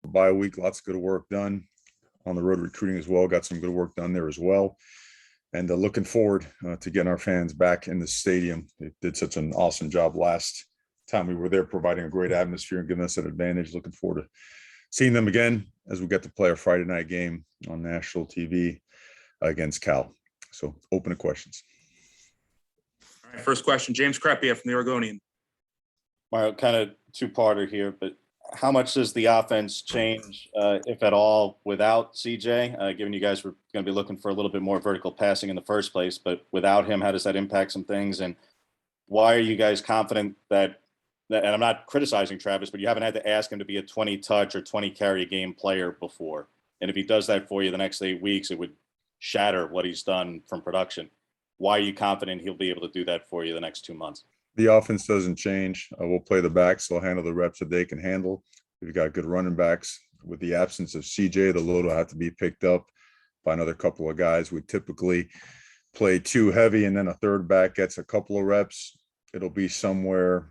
Bye week, lots of good work done on the road recruiting as well. Got some good work done there as well. And looking forward to getting our fans back in the stadium. They did such an awesome job last time we were there, providing a great atmosphere and giving us an advantage. Looking forward to seeing them again as we get to play our Friday night game on national TV against Cal. So open to questions. All right, first question, James Crepia from the Oregonian. Mario, kind of two-parter here, but how much does the offense change, if at all, without CJ? Given you guys were going to be looking for a little bit more vertical passing in the first place, but without him, how does that impact some things? And why are you guys confident that, and I'm not criticizing Travis, but you haven't had to ask him to be a 20-touch or 20-carry a game player before. And if he does that for you the next 8 weeks, it would shatter what he's done from production. Why are you confident he'll be able to do that for you the next 2 months? The offense doesn't change. We'll play the backs. They'll handle the reps that they can handle. We've got good running backs. With the absence of CJ, the load will have to be picked up by another couple of guys. We typically play 2 heavy, and then a third back gets a couple of reps. It'll be somewhere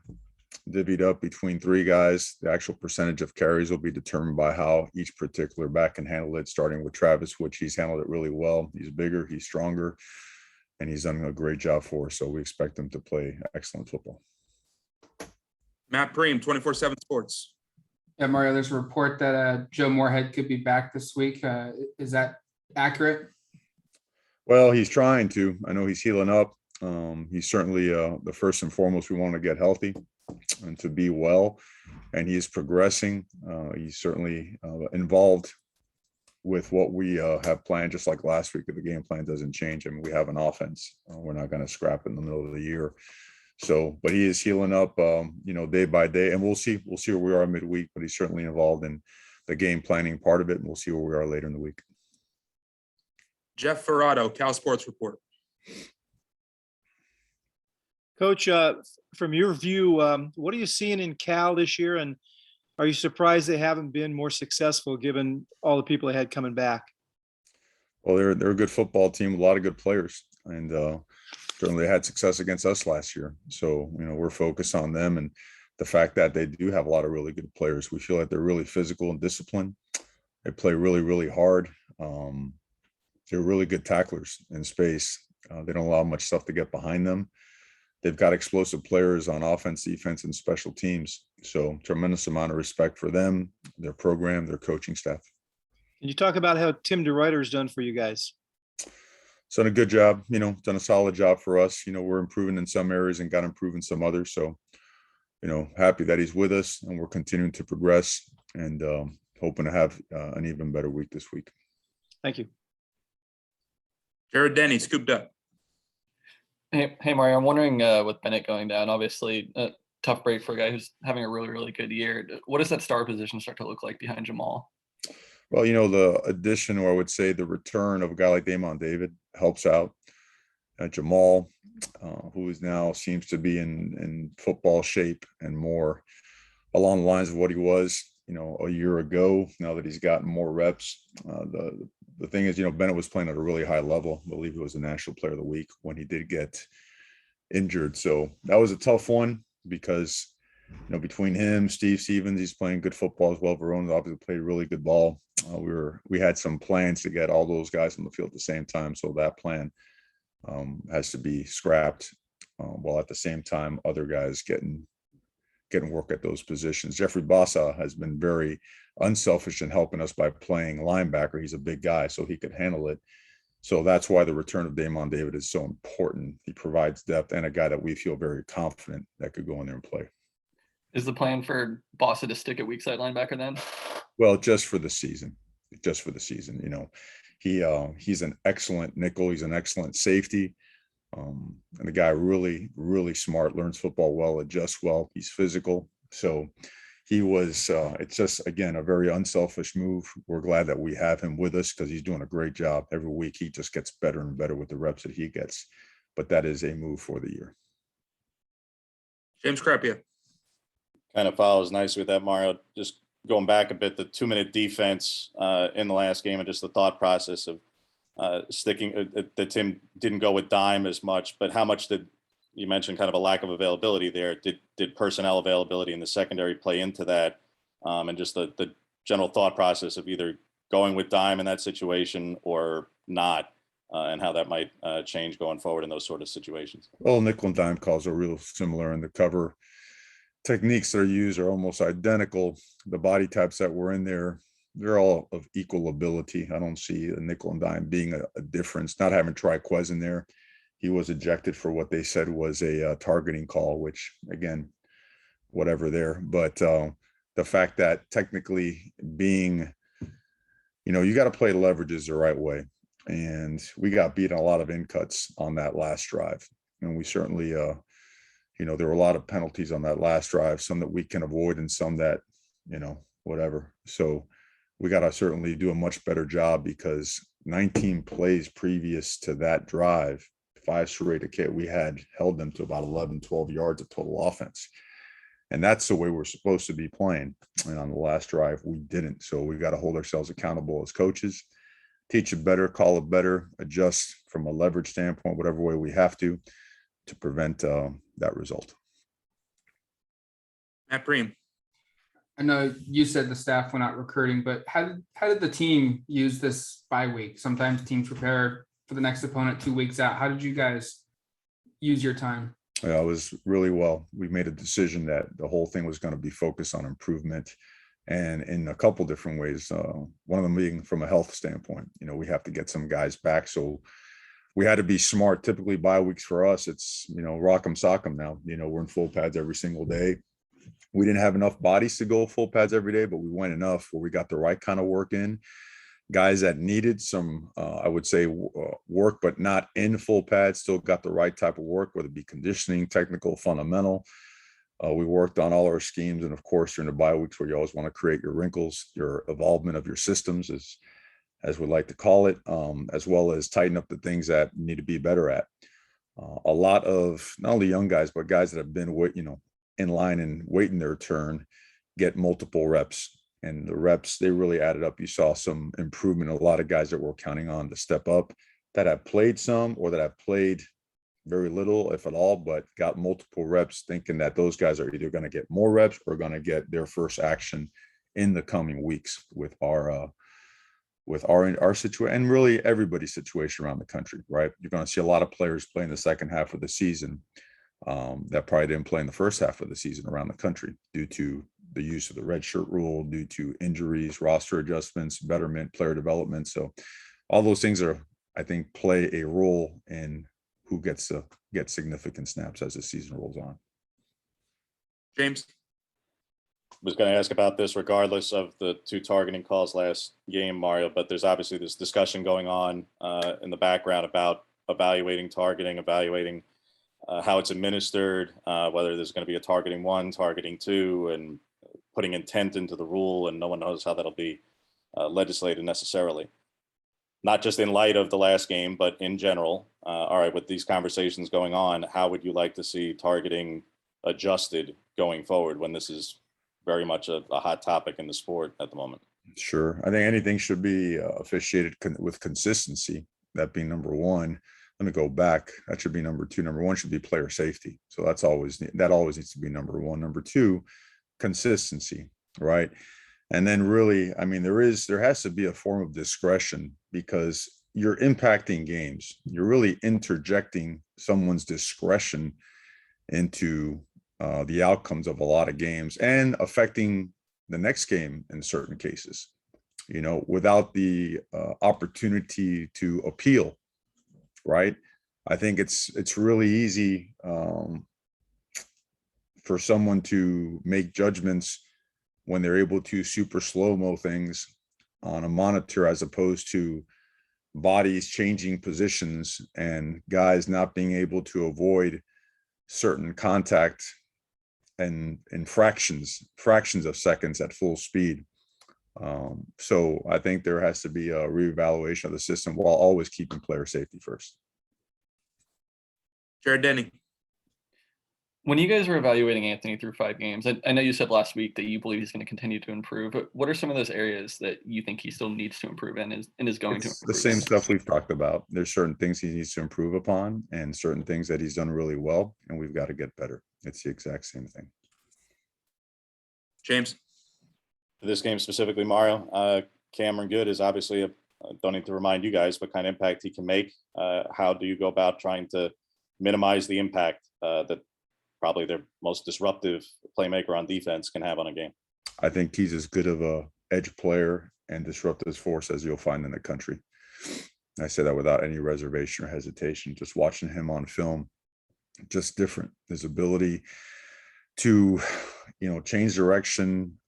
divvied up between 3 guys. The actual percentage of carries will be determined by how each particular back can handle it, starting with Travis, which he's handled it really well. He's bigger, he's stronger, and he's done a great job for us. So we expect him to play excellent football. Matt Preem, 24/7 Sports. Yeah, Mario, there's a report that Joe Moorhead could be back this week. Is that accurate? Well, he's trying to. I know he's healing up. He's certainly the first and foremost, we want to get healthy and to be well. And he's progressing. He's certainly involved with what we have planned, just like last week. If the game plan doesn't change, I mean, we have an offense. We're not going to scrap in the middle of the year. So, but he is healing up, day by day, and we'll see where we are midweek. But he's certainly involved in the game planning part of it, and we'll see where we are later in the week. Jeff Ferrado, Cal Sports Report. Coach, from your view, what are you seeing in Cal this year, and are you surprised they haven't been more successful given all the people they had coming back? Well, they're a good football team, a lot of good players, and certainly they had success against us last year. So, we're focused on them and the fact that they do have a lot of really good players. We feel like they're really physical and disciplined. They play really, really hard. They're really good tacklers in space. They don't allow much stuff to get behind them. They've got explosive players on offense, defense, and special teams. So tremendous amount of respect for them, their program, their coaching staff. Can you talk about how Tim DeRuyter's done for you guys? He's done a good job, done a solid job for us. We're improving in some areas and got to improve in some others. So, happy that he's with us and we're continuing to progress and hoping to have an even better week this week. Thank you. Jared Denny, Scooped Up. Hey, Mario, I'm wondering with Bennett going down, obviously a tough break for a guy who's having a really, really good year. What does that star position start to look like behind Jamal? Well, the addition, or I would say the return of a guy like Damon David helps out. Jamal, who is now seems to be in football shape and more along the lines of what he was, a year ago, now that he's gotten more reps. The thing is, Bennett was playing at a really high level. I believe he was the National Player of the Week when he did get injured. So that was a tough one because, between him, Steve Stevens, he's playing good football as well. Verona obviously played really good ball. We had some plans to get all those guys on the field at the same time. So that plan has to be scrapped while at the same time, other guys getting work at those positions. Jeffrey Bassa has been very unselfish in helping us by playing linebacker. He's a big guy, so he could handle it. So that's why the return of Damon David is so important. He provides depth and a guy that we feel very confident that could go in there and play. Is the plan for Bassa to stick at weak side linebacker then? Well, just for the season. He's an excellent nickel. He's an excellent safety. And the guy really, really smart, learns football well, adjusts well. He's physical. So he was, it's just, again, a very unselfish move. We're glad that we have him with us because he's doing a great job. Every week he just gets better and better with the reps that he gets. But that is a move for the year. James Crepia. Kind of follows nicely with that, Mario. Just going back a bit, the 2-minute defense in the last game and just the thought process of sticking that Tim didn't go with dime as much, but how much did you mentioned kind of a lack of availability there? Did personnel availability in the secondary play into that? And just the general thought process of either going with dime in that situation or not, and how that might change going forward in those sort of situations. Well, nickel and dime calls are real similar, and the cover techniques that are used are almost identical. The body types that were in there, they're all of equal ability. I don't see a nickel and dime being a difference. Not having Triquez in there, he was ejected for what they said was a targeting call, which again, whatever there. But the fact that technically being, you got to play leverages the right way. And we got beat on a lot of in cuts on that last drive. And we certainly, there were a lot of penalties on that last drive, some that we can avoid and some that, whatever. So we got to certainly do a much better job, because 19 plays previous to that drive, 5 straight, we had held them to about 11, 12 yards of total offense. And that's the way we're supposed to be playing. And on the last drive, we didn't. So we got to hold ourselves accountable as coaches, teach it better, call it better, adjust from a leverage standpoint, whatever way we have to prevent that result. Matt Preem. I know you said the staff went out recruiting, but how did the team use this bye week? Sometimes teams prepare for the next opponent 2 weeks out. How did you guys use your time? It was really well. We made a decision that the whole thing was going to be focused on improvement, and in a couple different ways. One of them being from a health standpoint. We have to get some guys back, so we had to be smart. Typically, bye weeks for us, it's rock 'em, sock 'em now. We're in full pads every single day. We didn't have enough bodies to go full pads every day, but we went enough where we got the right kind of work in. Guys that needed some, I would say, work, but not in full pads, still got the right type of work, whether it be conditioning, technical, fundamental. We worked on all our schemes. And of course, during the bye weeks where you always want to create your wrinkles, your evolvement of your systems, as we like to call it, as well as tighten up the things that you need to be better at. A lot of not only young guys, but guys that have been, in line and waiting their turn, get multiple reps. And the reps, they really added up. You saw some improvement. A lot of guys that we're counting on to step up that have played some or that have played very little, if at all, but got multiple reps, thinking that those guys are either going to get more reps or going to get their first action in the coming weeks with our situation, and really everybody's situation around the country, right? You're going to see a lot of players play in the second half of the season that probably didn't play in the first half of the season around the country due to the use of the red shirt rule, due to injuries, roster adjustments, betterment, player development. So all those things I think, play a role in who gets to get significant snaps as the season rolls on. James. Was going to ask about this regardless of the 2 targeting calls last game, Mario, but there's obviously this discussion going on in the background about evaluating targeting, evaluating how it's administered, whether there's going to be a targeting 1, targeting 2, and putting intent into the rule, and no one knows how that'll be legislated necessarily. Not just in light of the last game, but in general. All right, with these conversations going on, how would you like to see targeting adjusted going forward when this is very much a hot topic in the sport at the moment? Sure. I think anything should be officiated with consistency, that being number 1. Let me go back. That should be number 2. Number 1 should be player safety. So that always needs to be number 1. Number 2, consistency, right? And then really, I mean, there has to be a form of discretion, because you're impacting games. You're really interjecting someone's discretion into the outcomes of a lot of games and affecting the next game in certain cases, without the opportunity to appeal, right? I think it's really easy for someone to make judgments when they're able to super slow-mo things on a monitor, as opposed to bodies changing positions and guys not being able to avoid certain contact and in fractions of seconds at full speed. So I think there has to be a reevaluation of the system while always keeping player safety first. Jared Denny. When you guys were evaluating Anthony through 5 games, I know you said last week that you believe he's going to continue to improve, but what are some of those areas that you think he still needs to improve in and is going to It's improve? the same stuff we've talked about. There's certain things he needs to improve upon and certain things that he's done really well, and we've got to get better. It's the exact same thing. James. This game specifically, Mario, Cameron Good is obviously don't need to remind you guys what kind of impact he can make. How do you go about trying to minimize the impact that probably their most disruptive playmaker on defense can have on a game? I think he's as good of a edge player and disruptive force as you'll find in the country. I say that without any reservation or hesitation. Just watching him on film, just different. His ability to, change direction,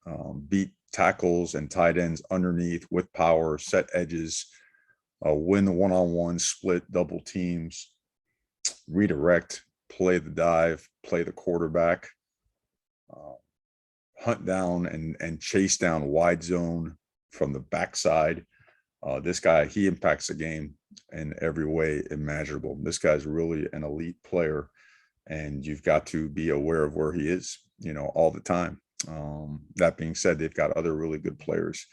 beat tackles and tight ends underneath with power, set edges, win the one-on-one, split double teams, redirect, play the dive, play the quarterback, hunt down and chase down wide zone from the backside. This guy, he impacts the game in every way imaginable. This guy's really an elite player, and you've got to be aware of where he is, all the time. That being said, they've got other really good players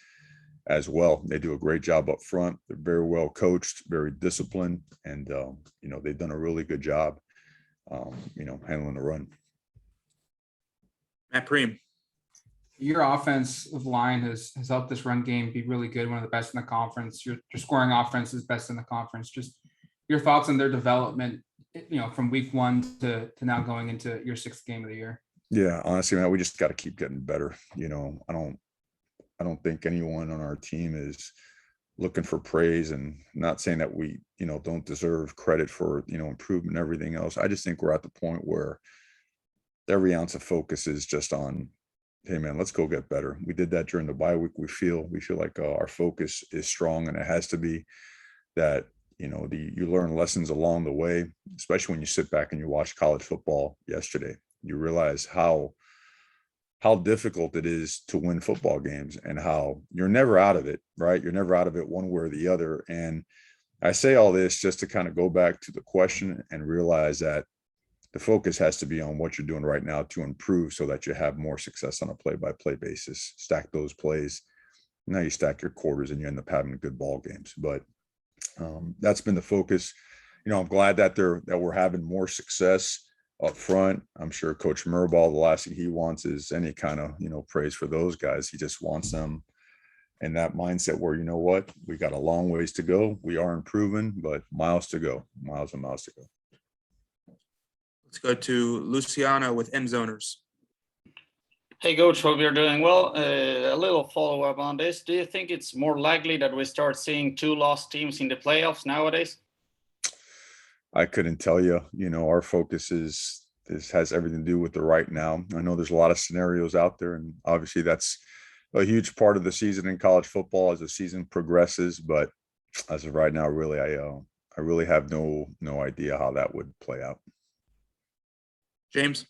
as well. They do a great job up front. They're very well coached, very disciplined, and they've done a really good job, handling the run. Matt Preem. Your offensive line has helped this run game be really good, one of the best in the conference. Your scoring offense is best in the conference. Just your thoughts on their development, from week 1 to now going into your 6th game of the year. Yeah, honestly, man, we just got to keep getting better. I don't think anyone on our team is looking for praise, and not saying that we, don't deserve credit for, improvement and everything else. I just think we're at the point where every ounce of focus is just on, hey man, let's go get better. We did that during the bye week. We feel like our focus is strong, and it has to be that, you learn lessons along the way, especially when you sit back and you watch college football yesterday. You realize how difficult it is to win football games, and how you're never out of it, right? You're never out of it one way or the other. And I say all this just to kind of go back to the question and realize that the focus has to be on what you're doing right now to improve, so that you have more success on a play-by-play basis. Stack those plays. Now you stack your quarters and you end up having good ball games. But that's been the focus. I'm glad that we're having more success up front. I'm sure Coach Murball, the last thing he wants is any kind of, praise for those guys. He just wants them in that mindset where, we got a long ways to go. We are improving, but miles to go, miles and miles to go. Let's go to Luciano with End Zoners. Hey, Coach, hope you're doing well. A little follow-up on this. Do you think it's more likely that we start seeing 2 lost teams in the playoffs nowadays? I couldn't tell you. Our focus has everything to do with the right now. I know there's a lot of scenarios out there, and obviously that's a huge part of the season in college football as the season progresses. But as of right now, really, I really have no idea how that would play out. James.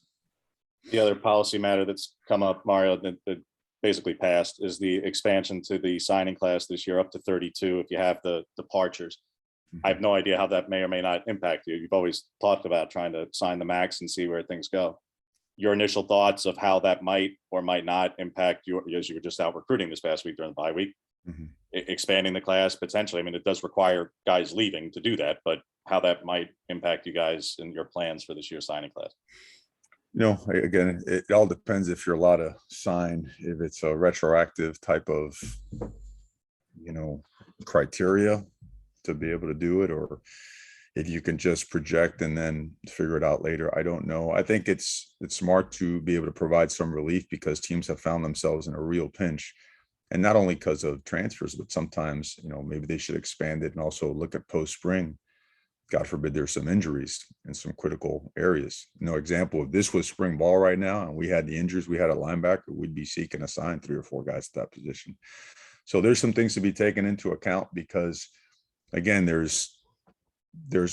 The other policy matter that's come up, Mario, that basically passed is the expansion to the signing class this year up to 32 if you have the departures. I have no idea how that may or may not impact you. You've always talked about trying to sign the max and see where things go. Your initial thoughts of how that might or might not impact you, as you were just out recruiting this past week during the bye week, expanding the class potentially. I mean, it does require guys leaving to do that, but how that might impact you guys and your plans for this year's signing class. Again, it all depends if you're allowed to sign, if it's a retroactive type of, criteria to be able to do it, or if you can just project and then figure it out later. I don't know. I think it's smart to be able to provide some relief, because teams have found themselves in a real pinch, and not only because of transfers, but sometimes, maybe they should expand it and also look at post-spring. God forbid there's some injuries in some critical areas. Example, if this was spring ball right now and we had the injuries, we had a linebacker, we'd be seeking to sign 3 or 4 guys at that position. So there's some things to be taken into account, because again, there's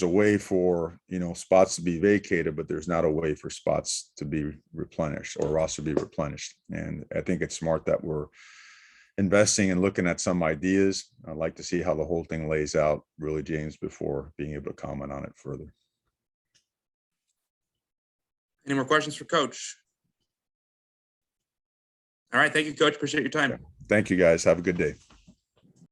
a way for, spots to be vacated, but there's not a way for spots to be replenished or roster to be replenished. And I think it's smart that we're investing and looking at some ideas. I'd like to see how the whole thing lays out, really, James, before being able to comment on it further. Any more questions for Coach? All right. Thank you, Coach. Appreciate your time. Thank you, guys. Have a good day.